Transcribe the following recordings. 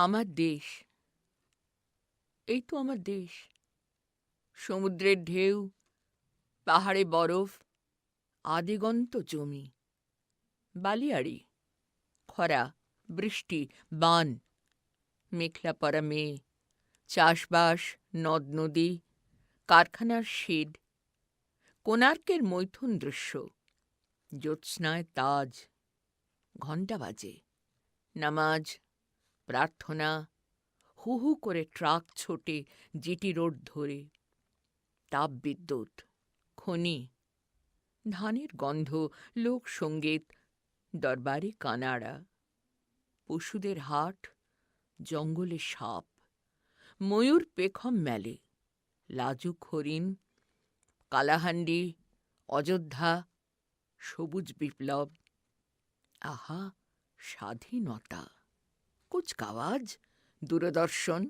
আমার দেশ, এই তো আমার দেশ। সমুদ্রের ঢেউ, পাহাড়ে বরফ, আদিগন্ত জমি, বালিয়াড়ি, খরা, বৃষ্টি, বান, মেঘলা পড়া মেয়ে, চাষবাস, নদ নদী, কারখানার শেড, কোণার্কের মৈথুন দৃশ্য, জ্যোৎস্নায় তাজ, ঘণ্টা বাজে, নামাজ, প্রার্থনা, হু হু করে ট্রাক ছোটে জিটি রোড ধরে, তাপবিদ্যুৎ, খনি, ধানের গন্ধ, লোকসঙ্গীত, দরবারি কানাড়া, পশুদের হাট, জঙ্গলে সাপ, ময়ূর পেখম মেলে, লাজুক হরিণ, কালাহান্ডি, অযোধ্যা, সবুজ বিপ্লব। আহা, স্বাধীনতা! কুচকাওয়াজ, দূরদর্শন,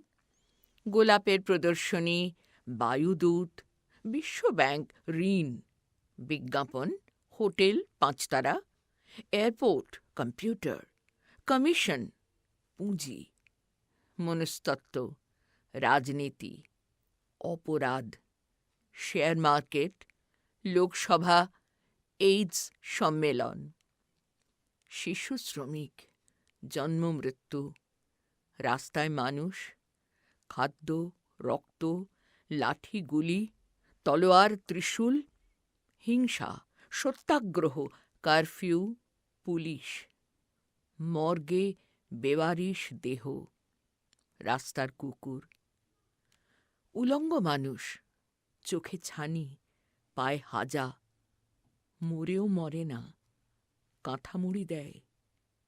গোলাপের প্রদর্শনী, বায়ুদূত, বিশ্বব্যাংক ঋণ, বিজ্ঞাপন, হোটেল ৫ তারা, এয়ারপোর্ট, কম্পিউটার, কমিশন, পুঁজি, মনস্তত্ত্ব, রাজনীতি, অপরাধ, শেয়ার মার্কেট, লোকসভা, এইডস সম্মেলন, শিশু শ্রমিক, জন্ম মৃত্যু, রাস্তায় মানুষ, খাদ্য, রক্ত, লাঠি গুলি, তলোয়ার ত্রিশূল, হিংসা, সত্যাগ্রহ, কারফিউ, পুলিশ, মর্গে বেওয়ারিশ দেহ, রাস্তার কুকুর, উলঙ্গ মানুষ, চোখে ছানি, পায়ে হাজা, মরেও মরে না, কাঁথামুড়ি দেয়,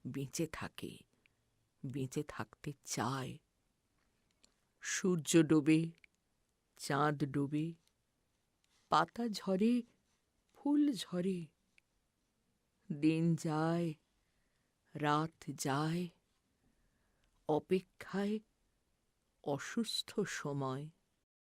বেঁচে থাকে, বেঁচে থাকতে চায়। সূর্য ডোবে, চাঁদ ডোবে, পাতা ঝরে, ফুল ঝরে, দিন যায়, রাত যায়, অপেক্ষায় অসুস্থ সময়।